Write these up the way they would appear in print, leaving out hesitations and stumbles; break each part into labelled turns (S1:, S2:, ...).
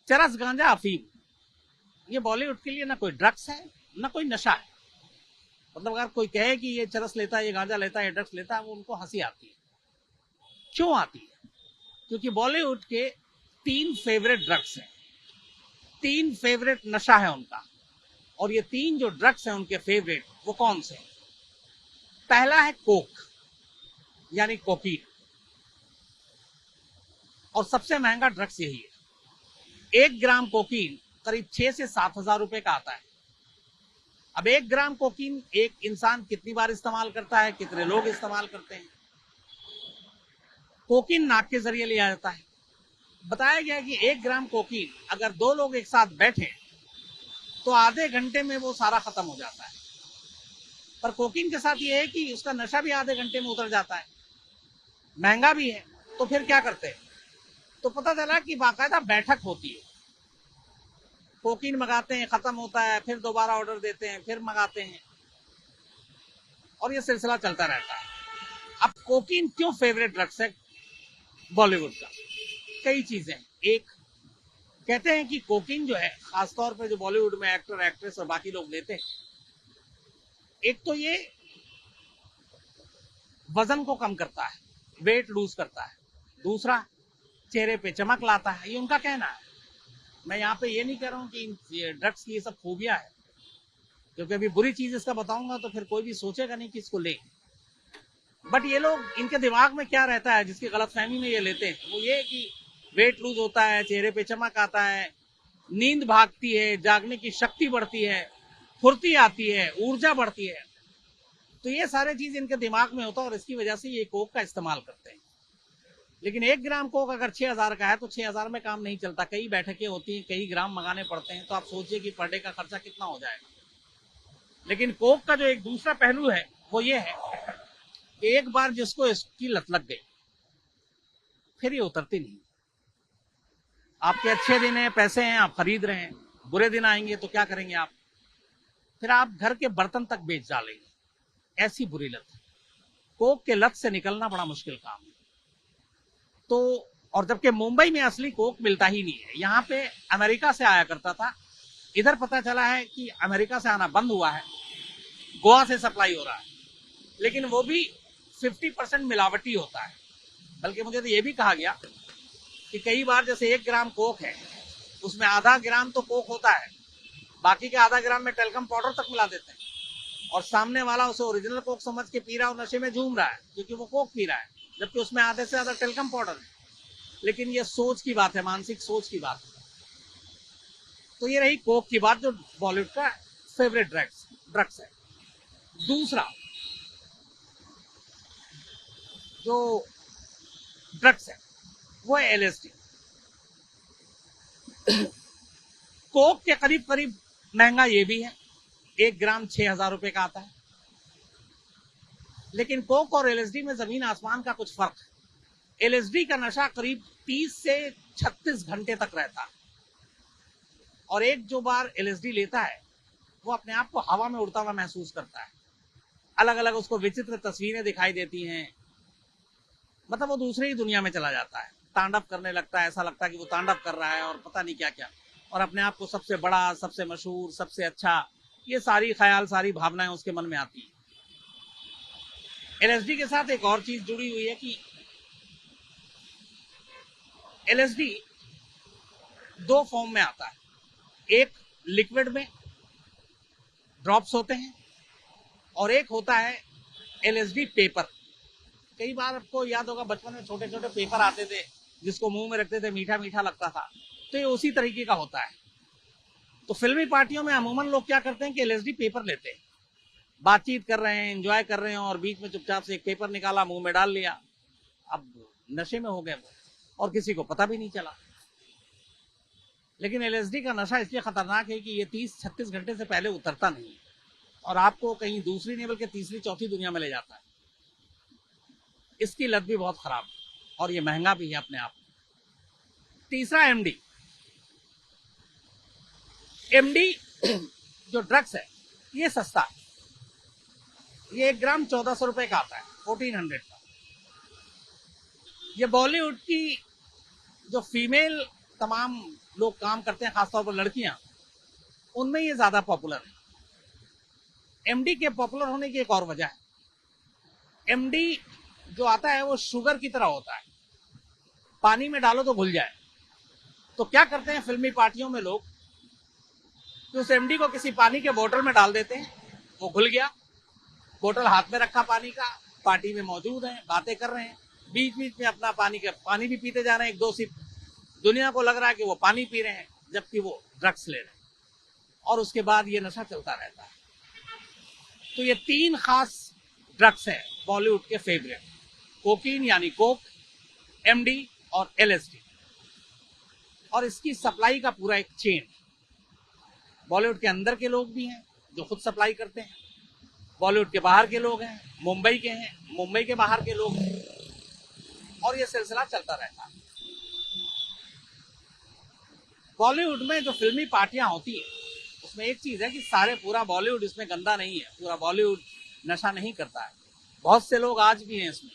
S1: चरस, गांजा, अफीम, ये बॉलीवुड के लिए ना कोई ड्रग्स है ना कोई नशा है। मतलब अगर कोई कहे कि ये चरस लेता है, ये गांजा लेता है, ये ड्रग्स लेता है, वो उनको हंसी आती है। क्यों आती है? क्योंकि बॉलीवुड के 3 फेवरेट ड्रग्स हैं, 3 फेवरेट नशा है उनका। और ये 3 जो ड्रग्स हैं उनके फेवरेट, वो कौन से? पहला है कोक, यानी कोकीन। और सबसे महंगा ड्रग्स यही है। 1 ग्राम कोकीन करीब 6 से 7 हजार रुपए का आता है। अब 1 ग्राम कोकीन एक इंसान कितनी बार इस्तेमाल करता है, कितने लोग इस्तेमाल करते हैं? कोकीन नाक के जरिए लिया जाता है। बताया गया कि 1 ग्राम कोकीन अगर 2 लोग एक साथ बैठे तो आधे घंटे में वो सारा खत्म हो जाता है। पर कोकीन के साथ ये है कि उसका नशा भी आधे घंटे में उतर जाता है, महंगा भी है। तो फिर क्या करते हैं? तो पता चला कि बाकायदा बैठक होती है। कोकीन मंगाते हैं, खत्म होता है, फिर दोबारा ऑर्डर देते हैं, फिर मंगाते हैं, और ये सिलसिला चलता रहता है। अब कोकीन क्यों फेवरेट ड्रग्स है बॉलीवुड का? कई चीजें। एक, कहते हैं कि कोकीन जो है, खासतौर पे जो बॉलीवुड में एक्टर, एक्ट्रेस और बाकी लोग लेते हैं, एक तो ये वजन को कम करता है, वेट लूज करता है। दूसरा, चेहरे पे चमक लाता है, ये उनका कहना है। मैं यहाँ पे ये नहीं कह रहा हूँ कि ड्रग्स की ये सब खूबियां है, क्योंकि अभी बुरी चीज इसका बताऊंगा तो फिर कोई भी सोचेगा नहीं कि इसको ले। बट ये लोग, इनके दिमाग में क्या रहता है जिसकी गलतफहमी में ये लेते हैं, वो ये कि वेट लूज होता है, चेहरे पे चमक आता है, नींद भागती है, जागने की शक्ति बढ़ती है, फुर्ती आती है, ऊर्जा बढ़ती है। तो ये सारे चीज इनके दिमाग में होता है और इसकी वजह से ये कोक का इस्तेमाल करते हैं। लेकिन 1 ग्राम कोक अगर 6,000 का है तो 6,000 में काम नहीं चलता, कई बैठकें होती हैं, कई ग्राम मंगाने पड़ते हैं। तो आप सोचिए कि पर डे का खर्चा कितना हो जाएगा। लेकिन कोक का जो एक दूसरा पहलू है वो ये है कि एक बार जिसको इसकी लत लग गई, फिर ये उतरती नहीं। आपके अच्छे दिन है, पैसे हैं, आप खरीद रहे हैं, बुरे दिन आएंगे तो क्या करेंगे आप? फिर आप घर के बर्तन तक बेच डालेंगे। ऐसी बुरी लत है। कोक के लत से निकलना बड़ा मुश्किल काम है। तो और जबकि मुंबई में असली कोक मिलता ही नहीं है, यहाँ पे अमेरिका से आया करता था। इधर पता चला है कि अमेरिका से आना बंद हुआ है, गोवा से सप्लाई हो रहा है, लेकिन वो भी 50% मिलावटी होता है। बल्कि मुझे तो ये भी कहा गया कि कई बार जैसे 1 ग्राम कोक है, उसमें आधा ग्राम तो कोक होता है, बाकी के आधा ग्राम में टेल्कम पाउडर तक मिला देते हैं, और सामने वाला उसे ओरिजिनल कोक समझ के पी रहा और नशे में झूम रहा है क्योंकि वो कोक पी रहा है, जबकि उसमें आधे से ज्यादा टेल्कम पाउडर है। लेकिन ये सोच की बात है, मानसिक सोच की बात है। तो ये रही कोक की बात, जो बॉलीवुड का फेवरेट ड्रग्स है। दूसरा जो ड्रग्स है वो है LSD। कोक के करीब करीब महंगा ये भी है, 1 ग्राम 6,000 रुपए का आता है। लेकिन कोक और LSD में जमीन आसमान का कुछ फर्क है। LSD का नशा करीब 30 से 36 घंटे तक रहता है, और एक जो बार LSD लेता है वो अपने आप को हवा में उड़ता हुआ महसूस करता है। अलग अलग उसको विचित्र तस्वीरें दिखाई देती हैं, मतलब वो दूसरी ही दुनिया में चला जाता है, तांडव करने लगता है, ऐसा लगता है कि वो तांडव कर रहा है और पता नहीं क्या क्या, और अपने आप को सबसे बड़ा, सबसे मशहूर, सबसे अच्छा, ये सारी ख्याल, सारी भावनाएं उसके मन में आती है। LSD के साथ एक और चीज जुड़ी हुई है कि LSD 2 फॉर्म में आता है। एक लिक्विड में ड्रॉप्स होते हैं, और एक होता है LSD पेपर। कई बार आपको याद होगा बचपन में छोटे छोटे पेपर आते थे जिसको मुंह में रखते थे, मीठा मीठा लगता था। तो ये उसी तरीके का होता है। तो फिल्मी पार्टियों में अमूमन लोग क्या करते हैं कि LSD पेपर लेते हैं, बातचीत कर रहे हैं, एंजॉय कर रहे हैं, और बीच में चुपचाप से एक पेपर निकाला, मुंह में डाल लिया। अब नशे में हो गए वो, और किसी को पता भी नहीं चला। लेकिन LSD का नशा इसलिए खतरनाक है कि ये 30-36 घंटे से पहले उतरता नहीं है, और आपको कहीं दूसरी नहीं बल्कि तीसरी चौथी दुनिया में ले जाता है। इसकी लत भी बहुत खराब है, और ये महंगा भी है अपने आप में। तीसरा MD जो ड्रग्स है ये सस्ता है। ये 1 ग्राम 1400 रुपए का आता है, 1400 का। ये बॉलीवुड की जो फीमेल तमाम लोग काम करते हैं, खासतौर पर लड़कियां, उनमें ये ज्यादा पॉपुलर है। एमडी के पॉपुलर होने की एक और वजह है, एमडी जो आता है वो शुगर की तरह होता है, पानी में डालो तो घुल जाए। तो क्या करते हैं फिल्मी पार्टियों में लोग कि उस एमडी को किसी पानी के बोतल में डाल देते हैं, वो घुल गया, बोतल हाथ में रखा पानी का, पार्टी में मौजूद हैं, बातें कर रहे हैं, बीच बीच में अपना पानी भी पीते जा रहे हैं, एक दो सिप, दुनिया को लग रहा है कि वो पानी पी रहे हैं जबकि वो ड्रग्स ले रहे हैं, और उसके बाद ये नशा चलता रहता है। तो ये 3 खास ड्रग्स हैं बॉलीवुड के फेवरेट, कोकीन यानी कोक, एमडी और एलएसडी। और इसकी सप्लाई का पूरा एक चेन, बॉलीवुड के अंदर के लोग भी हैं जो खुद सप्लाई करते हैं, बॉलीवुड के बाहर के लोग हैं, मुंबई के हैं, मुंबई के बाहर के लोग हैं, और ये सिलसिला चलता रहता है। बॉलीवुड में जो फिल्मी पार्टियां होती हैं उसमें एक चीज है कि पूरा बॉलीवुड इसमें गंदा नहीं है, पूरा बॉलीवुड नशा नहीं करता है। बहुत से लोग आज भी हैं इसमें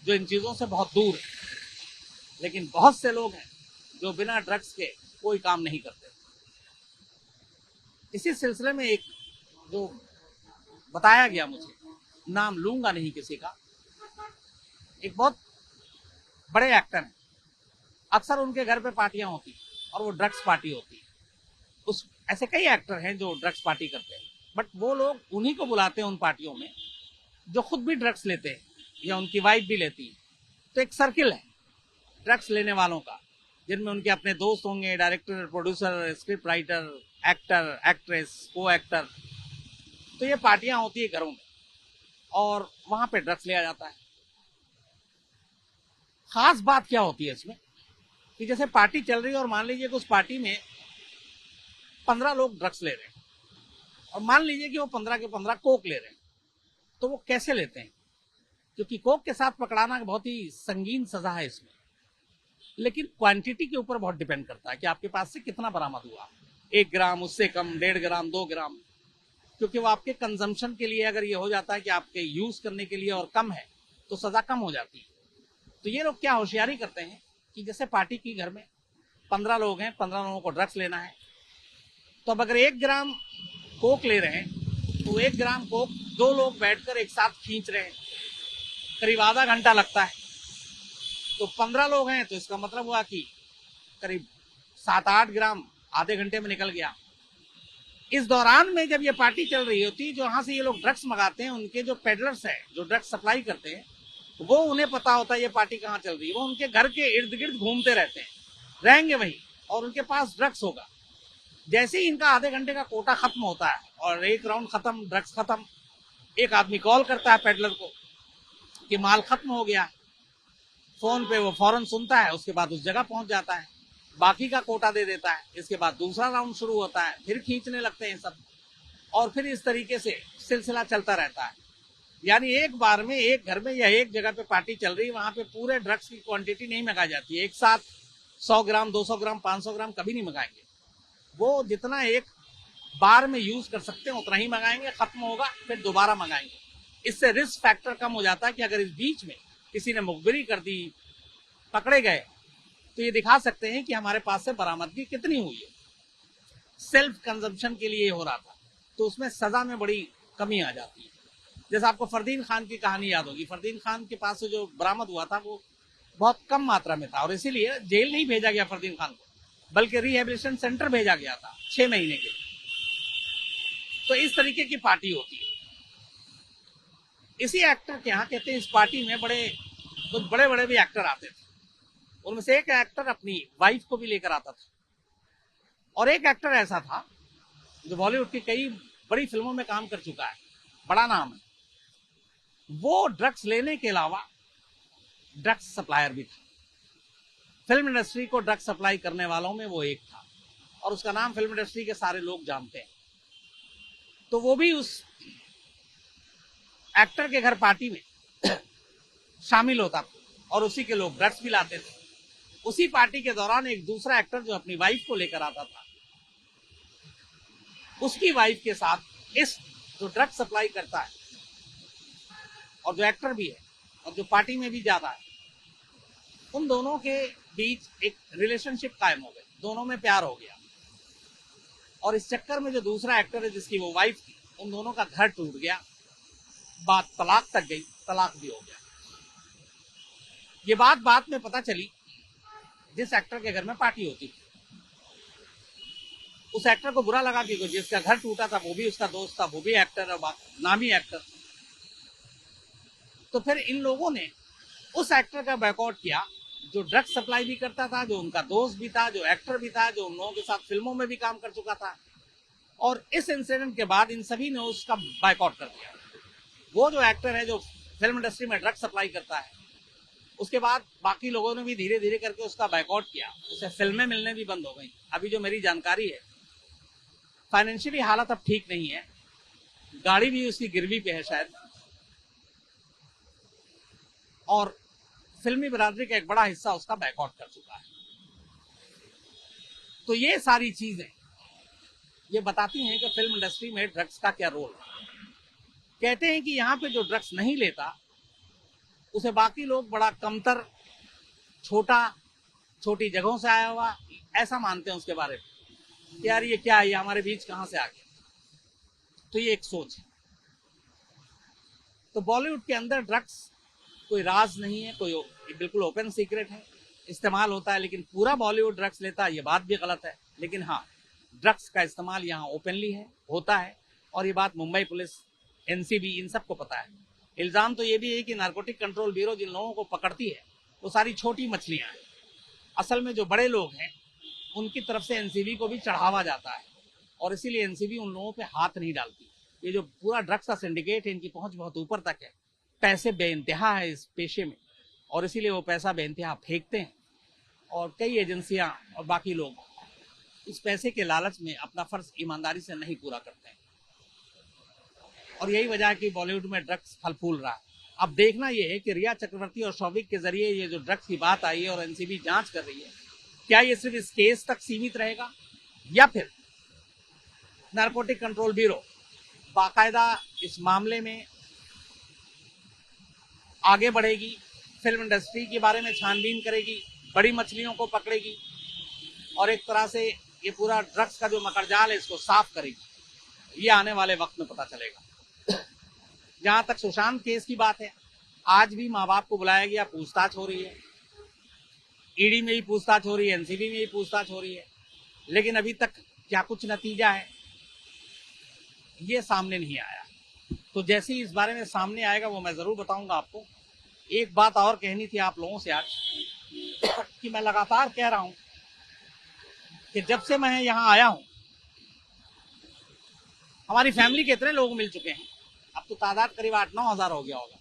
S1: जो इन चीजों से बहुत दूर है, लेकिन बहुत से लोग हैं जो बिना ड्रग्स के कोई काम नहीं करते। इसी सिलसिले में एक जो बताया गया मुझे, नाम लूंगा नहीं किसी का, एक बहुत बड़े एक्टर हैं, अक्सर उनके घर पे पार्टियां होती और वो ड्रग्स पार्टी होती। उस ऐसे कई एक्टर हैं जो ड्रग्स पार्टी करते हैं, बट वो लोग उन्हीं को बुलाते हैं उन पार्टियों में जो खुद भी ड्रग्स लेते हैं या उनकी वाइफ भी लेती है। तो एक सर्किल है ड्रग्स लेने वालों का, जिनमें उनके अपने दोस्त होंगे, director, producer, script writer, actor, actress, को एक्टर। तो ये पार्टियां होती है घरों में और वहां पे ड्रग्स लिया जाता है। खास बात क्या होती है इसमें कि जैसे पार्टी चल रही है और मान लीजिए कि उस पार्टी में 15 लोग ड्रग्स ले रहे हैं और मान लीजिए कि वो 15 के 15 कोक ले रहे हैं, तो वो कैसे लेते हैं? क्योंकि कोक के साथ पकड़ाना बहुत ही संगीन सजा है इसमें, लेकिन क्वांटिटी के ऊपर बहुत डिपेंड करता है कि आपके पास से कितना बरामद हुआ, 1 ग्राम, उससे कम, 1.5 ग्राम, 2 ग्राम, क्योंकि वो आपके कंजम्पशन के लिए अगर ये हो जाता है कि आपके यूज करने के लिए और कम है तो सजा कम हो जाती है। तो ये लोग क्या होशियारी करते हैं कि जैसे पार्टी की घर में 15 लोग हैं, 15 लोगों को ड्रग्स लेना है, तो अब अगर 1 ग्राम कोक ले रहे हैं तो 1 ग्राम कोक 2 लोग बैठकर एक साथ खींच रहे हैं, करीब आधा घंटा लगता है। तो 15 लोग हैं तो इसका मतलब हुआ कि करीब 7-8 ग्राम आधे घंटे में निकल गया। इस दौरान में जब ये पार्टी चल रही होती, जो यहाँ से ये लोग ड्रग्स मंगाते हैं, उनके जो पेडलर्स हैं जो ड्रग्स सप्लाई करते हैं, वो उन्हें पता होता है ये पार्टी कहाँ चल रही है, वो उनके घर के इर्द गिर्द घूमते रहते हैं, रहेंगे वहीं और उनके पास ड्रग्स होगा। जैसे ही इनका आधे घंटे का कोटा खत्म होता है और 1 राउंड खत्म, ड्रग्स खत्म, एक आदमी कॉल करता है पेडलर को कि माल खत्म हो गया। फोन पे वो फौरन सुनता है, उसके बाद उस जगह पहुंच जाता है, बाकी का कोटा दे देता है। इसके बाद दूसरा राउंड शुरू होता है, फिर खींचने लगते हैं सब, और फिर इस तरीके से सिलसिला चलता रहता है। यानी एक बार में एक घर में या एक जगह पे पार्टी चल रही है, वहां पे पूरे ड्रग्स की क्वांटिटी नहीं मंगाई जाती है। एक साथ 100 ग्राम, 200 ग्राम, 500 ग्राम कभी नहीं मंगाएंगे। वो जितना एक बार में यूज कर सकते हैं उतना ही मंगाएंगे, खत्म होगा फिर दोबारा मंगाएंगे। इससे रिस्क फैक्टर कम हो जाता है कि अगर इस बीच में किसी ने मुखबिरी कर दी, पकड़े गए, तो ये दिखा सकते हैं कि हमारे पास से बरामदगी कितनी हुई है। सेल्फ कंजम्पशन के लिए हो रहा था, तो उसमें सजा में बड़ी कमी आ जाती है। जैसे आपको फरदीन खान की कहानी याद होगी, फरदीन खान के पास से जो बरामद हुआ था वो बहुत कम मात्रा में था और इसीलिए जेल नहीं भेजा गया फरदीन खान को, बल्कि रिहेबिलिटेशन सेंटर भेजा गया था 6 महीने के लिए। तो इस तरीके की पार्टी होती है। इसी एक्टर के यहाँ कहते हैं इस पार्टी में कुछ बड़े बड़े भी एक्टर आते थे। उनमें से एक एक्टर अपनी वाइफ को भी लेकर आता था, और एक एक्टर ऐसा था जो बॉलीवुड की कई बड़ी फिल्मों में काम कर चुका है, बड़ा नाम है। वो ड्रग्स लेने के अलावा ड्रग्स सप्लायर भी था। फिल्म इंडस्ट्री को ड्रग्स सप्लाई करने वालों में वो एक था, और उसका नाम फिल्म इंडस्ट्री के सारे लोग जानते हैं। तो वो भी उस एक्टर के घर पार्टी में शामिल होता था और उसी के लोग ड्रग्स भी लाते थे। उसी पार्टी के दौरान एक दूसरा एक्टर जो अपनी वाइफ को लेकर आता था, उसकी वाइफ के साथ इस जो ड्रग्स सप्लाई करता है और जो एक्टर भी है और जो पार्टी में भी जाता है, उन दोनों के बीच एक रिलेशनशिप कायम हो गई। दोनों में प्यार हो गया, और इस चक्कर में जो दूसरा एक्टर है जिसकी वो वाइफ थी, उन दोनों का घर टूट गया, बात तलाक तक गई, तलाक भी हो गया। ये बात में पता चली जिस एक्टर के घर में पार्टी होती थी। उस एक्टर को बुरा लगा कि जिसका घर टूटा था वो भी उसका दोस्त था, वो भी एक्टर है, नामी एक्टर। तो फिर इन लोगों ने उस एक्टर का बैकआउट किया जो ड्रग्स सप्लाई भी करता था, जो उनका दोस्त भी था, जो एक्टर भी था, जो उन लोगों के साथ फिल्मों में भी काम कर चुका था। और इस इंसिडेंट के बाद इन सभी ने उसका बायकॉट कर दिया। वो जो एक्टर है जो फिल्म इंडस्ट्री में ड्रग्स सप्लाई करता है, उसके बाद बाकी लोगों ने भी धीरे धीरे करके उसका बायकॉट किया, उसे फिल्में मिलने भी बंद हो गई। अभी जो मेरी जानकारी है, फाइनेंशियली हालत अब ठीक नहीं है, गाड़ी भी उसकी गिरवी पे है शायद, और फिल्मी बिरादरी का एक बड़ा हिस्सा उसका बैकआउट कर चुका है। तो ये सारी चीजें ये बताती हैं कि फिल्म इंडस्ट्री में ड्रग्स का क्या रोल है। कहते हैं कि यहाँ पे जो ड्रग्स नहीं लेता उसे बाकी लोग बड़ा कमतर, छोटी जगहों से आया हुआ ऐसा मानते हैं उसके बारे में कि यार ये क्या है, ये हमारे बीच कहां से आ गया। तो ये एक सोच है। तो बॉलीवुड के अंदर ड्रग्स कोई राज नहीं है, कोई बिल्कुल ओपन सीक्रेट है, इस्तेमाल होता है, लेकिन पूरा बॉलीवुड ड्रग्स लेता है ये बात भी गलत है। लेकिन हाँ, ड्रग्स का इस्तेमाल यहाँ ओपनली है, होता है, और ये बात मुंबई पुलिस, एनसीबी, इन सबको पता है। इल्जाम तो ये भी है कि नारकोटिक कंट्रोल ब्यूरो जिन लोगों को पकड़ती है वो सारी छोटी मछलियां हैं। असल में जो बड़े लोग हैं उनकी तरफ से एनसीबी को भी चढ़ावा जाता है, और इसीलिए एनसीबी उन लोगों पे हाथ नहीं डालती। ये जो पूरा ड्रग्स का सिंडिकेट है, इनकी पहुंच बहुत ऊपर तक है, पैसे बेइंतहा है इस पेशे में, और इसीलिए वो पैसा बेइंतहा फेंकते हैं। और कई एजेंसियां और बाकी लोग इस पैसे के लालच में अपना फर्ज ईमानदारी से नहीं पूरा करते हैं, और यही वजह है कि बॉलीवुड में ड्रग्स फल फूल रहा है। अब देखना यह है कि रिया चक्रवर्ती और शौविक के जरिए ये जो ड्रग्स की बात आई है और एनसीबी जांच कर रही है, क्या ये सिर्फ इस केस तक सीमित रहेगा या फिर नारकोटिक कंट्रोल ब्यूरो बाकायदा इस मामले में आगे बढ़ेगी, फिल्म इंडस्ट्री के बारे में छानबीन करेगी, बड़ी मछलियों को पकड़ेगी, और एक तरह से ये पूरा ड्रग्स का जो मकड़जाल है इसको साफ करेगी। ये आने वाले वक्त में पता चलेगा। जहां तक सुशांत केस की बात है, आज भी माँ बाप को बुलाया गया, पूछताछ हो रही है, ईडी में ही पूछताछ हो रही है, एनसीबी में ही पूछताछ हो रही है, लेकिन अभी तक क्या कुछ नतीजा है ये सामने नहीं आया। तो जैसे ही इस बारे में सामने आएगा वो मैं जरूर बताऊंगा आपको। एक बात और कहनी थी आप लोगों से आज कि मैं लगातार कह रहा हूं कि जब से मैं यहाँ आया हूं हमारी फैमिली के इतने लोग मिल चुके हैं, अब तो तादाद करीब 8-9 हजार हो गया होगा।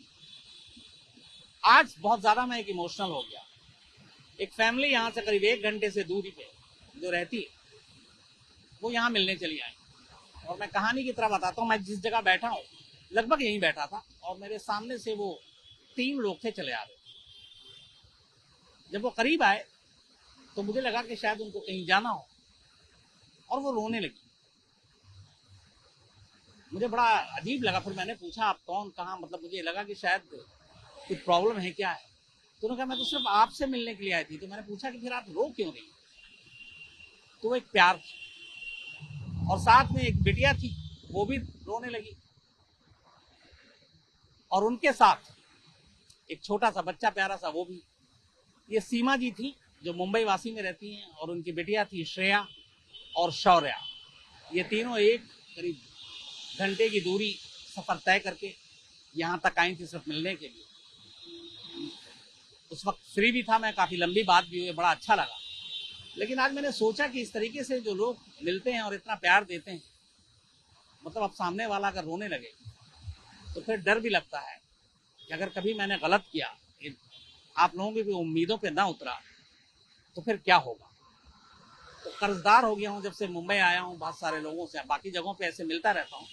S1: आज बहुत ज्यादा मैं एक इमोशनल हो गया। एक फैमिली यहाँ से करीब 1 घंटे से दूरी पे जो रहती है वो यहाँ मिलने चली आई, और मैं कहानी की तरह बताता हूँ। मैं जिस जगह बैठा हूँ लगभग यहीं बैठा था, और मेरे सामने से वो 3 लोग थे चले आ रहे। जब वो करीब आए तो मुझे लगा कि शायद उनको कहीं जाना हो, और वो रोने लगी। मुझे बड़ा अजीब लगा। फिर मैंने पूछा आप कौन, कहाँ, मतलब मुझे लगा कि शायद कुछ प्रॉब्लम है, क्या है। तो उन्होंने कहा मैं तो सिर्फ आपसे मिलने के लिए आई थी। तो मैंने पूछा कि फिर आप रो क्यों रही। तो वो एक प्यार, और साथ में एक बिटिया थी वो भी रोने लगी, और उनके साथ एक छोटा सा बच्चा प्यारा सा वो भी। ये सीमा जी थी जो मुंबई वासी में रहती हैं, और उनकी बिटिया थी श्रेया और शौर्या। ये तीनों एक करीब घंटे की दूरी सफर तय करके यहाँ तक आई थी सिर्फ मिलने के लिए। उस वक्त फ्री भी था मैं, काफी लंबी बात भी हुई, बड़ा अच्छा लगा। लेकिन आज मैंने सोचा कि इस तरीके से जो लोग मिलते हैं और इतना प्यार देते हैं, मतलब अब सामने वाला अगर रोने लगे तो फिर डर भी लगता है कि अगर कभी मैंने गलत किया, आप लोगों की भी उम्मीदों पे ना उतरा, तो फिर क्या होगा। तो कर्जदार हो गया हूँ जब से मुंबई आया हूँ बहुत सारे लोगों से। बाकी जगहों पे ऐसे मिलता रहता हूँ,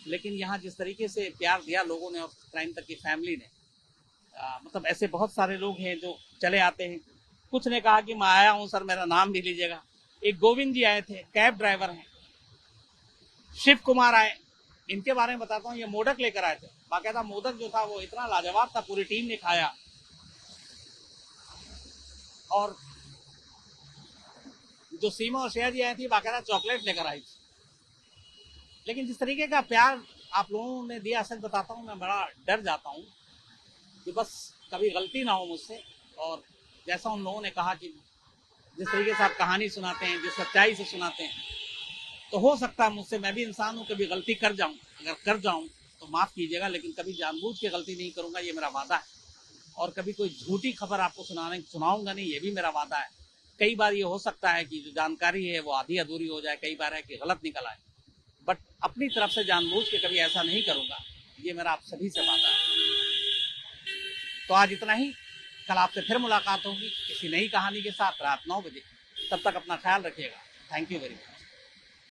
S1: लेकिन यहाँ जिस तरीके से प्यार दिया लोगों ने और क्राइम तक की फैमिली ने, मतलब ऐसे बहुत सारे लोग हैं जो चले आते हैं। कुछ ने कहा कि मैं आया हूँ सर, मेरा नाम भी लीजिएगा। एक गोविंद जी आए थे, कैब ड्राइवर हैं। शिव कुमार आए, इनके बारे में बताता हूँ। ये मोदक लेकर आए थे, बाकायदा मोदक जो था वो इतना लाजवाब था, पूरी टीम ने खाया। और जो सीमा और श्रेया जी आई थी बाकायदा चॉकलेट लेकर आई थी। लेकिन जिस तरीके का प्यार आप लोगों ने दिया, सच बताता हूँ मैं बड़ा डर जाता हूँ कि बस कभी गलती ना हो मुझसे। और जैसा उन लोगों ने कहा कि जिस तरीके से आप कहानी सुनाते हैं, जिस सच्चाई से सुनाते हैं, तो हो सकता है मुझसे, मैं भी इंसान हूँ, कभी गलती कर जाऊँ। अगर कर जाऊँ तो माफ़ कीजिएगा, लेकिन कभी जानबूझ के गलती नहीं करूँगा, ये मेरा वादा है। और कभी कोई झूठी खबर आपको सुनाऊंगा नहीं, ये भी मेरा वादा है। कई बार ये हो सकता है कि जो जानकारी है वो आधी अधूरी हो जाए, कई बार है कि गलत निकल आए, बट अपनी तरफ से जानबूझ के कभी ऐसा नहीं करूँगा, ये मेरा आप सभी से वादा है। तो आज इतना ही। कल आपसे फिर मुलाकात होगी किसी नई कहानी के साथ रात 9 बजे। तब तक अपना ख्याल रखिएगा। Thank you very much.